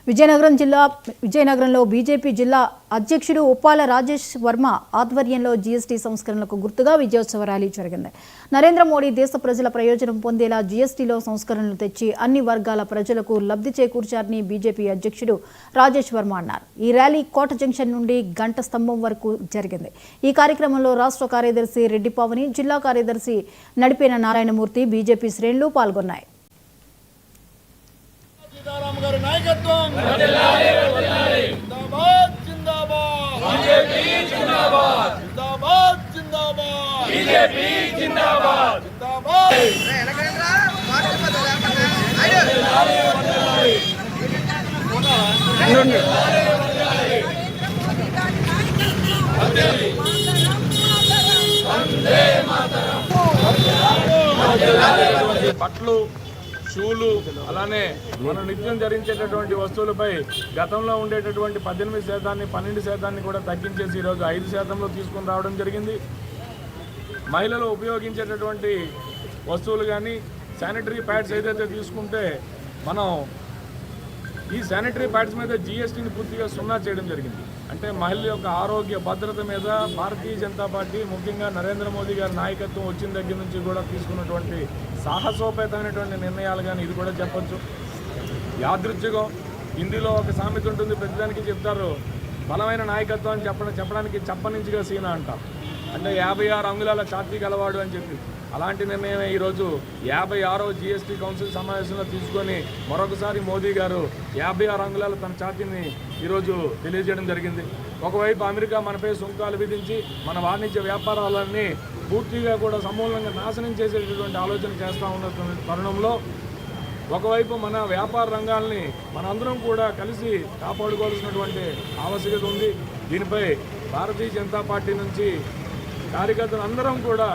విజయనగరంలో బీజేపీ జిల్లా అధ్యక్షుడు ఉప్పాల రాజేష్ వర్మ ఆధ్వర్యంలో జీఎస్టీ సంస్కరణలకు గుర్తుగా విజయోత్సవ ర్యాలీ జరిగింది. నరేంద్ర మోడీ దేశ ప్రజల ప్రయోజనం పొందేలా జీఎస్టీలో సంస్కరణలు తెచ్చి అన్ని వర్గాల ప్రజలకు లబ్ధి చేకూర్చారని బీజేపీ అధ్యక్షుడు రాజేష్ వర్మ అన్నారు. ఈ ర్యాలీ కోట జంక్షన్ నుండి గంట స్తంభం వరకు జరిగింది. ఈ కార్యక్రమంలో రాష్ట్ర కార్యదర్శి రెడ్డి పావని, జిల్లా కార్యదర్శి నడిపేన నారాయణమూర్తి, బీజేపీ శ్రేణులు పాల్గొన్నాయి. బట్టలు, షూలు, అలానే మనం నిత్యం ధరించేటటువంటి వస్తువులపై గతంలో ఉండేటటువంటి 18% 12% కూడా తగ్గించేసి ఈరోజు 5%లో తీసుకుని రావడం జరిగింది. మహిళలు ఉపయోగించేటటువంటి వస్తువులు కానీ శానిటరీ ప్యాడ్స్ ఏదైతే తీసుకుంటే మనం ఈ శానిటరీ ప్యాడ్స్ మీద జీఎస్టీని పూర్తిగా సున్నా చేయడం జరిగింది. అంటే మహిళల యొక్క ఆరోగ్య భద్రత మీద భారతీయ జనతా పార్టీ, ముఖ్యంగా నరేంద్ర మోదీ గారి నాయకత్వం వచ్చిన దగ్గర నుంచి కూడా తీసుకున్నటువంటి సాహసోపేతమైనటువంటి నిర్ణయాలు కానీ ఇది కూడా చెప్పొచ్చు. యాదృచ్ఛికం, హిందీలో ఒక సామెత ఉంటుంది, ప్రతిదానికి చెప్తారు బలమైన నాయకత్వం అని చెప్పడానికి చెప్పనించిగా సీనా అంటారు. అంటే 56 అంగుళాల ఛాతీ గలవాడు అని చెప్పి అలాంటి నిర్ణయమే ఈరోజు 56వ జీఎస్టీ కౌన్సిల్ సమావేశంలో తీసుకొని మరొకసారి మోదీ గారు 56 అంగుళాల తన ఛాతీని ఈరోజు తెలియజేయడం జరిగింది. ఒకవైపు అమెరికా మనపై సుంకాలు విధించి మన వాణిజ్య వ్యాపారాలన్నీ పూర్తిగా కూడా సమూలంగా నాశనం చేసేటటువంటి ఆలోచన చేస్తూ ఉన్న తరుణంలో ఒకవైపు మన వ్యాపార రంగాల్ని మనందరం కూడా కలిసి కాపాడుకోవాల్సినటువంటి ఆవశ్యకత ఉంది. దీనిపై భారతీయ జనతా పార్టీ నుంచి కార్యకర్తలు అందరం కూడా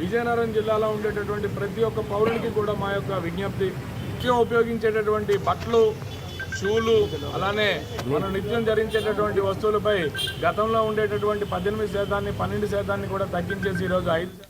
విజయనగరం జిల్లాలో ఉండేటటువంటి ప్రతి ఒక్క పౌరునికి కూడా మా యొక్క విజ్ఞప్తి, నిత్యం ఉపయోగించేటటువంటి బట్టలు, షూలు, అలానే మనం నిత్యం ధరించేటటువంటి వస్తువులపై గతంలో ఉండేటటువంటి 18% 12% కూడా తగ్గించేసి ఈరోజు 5%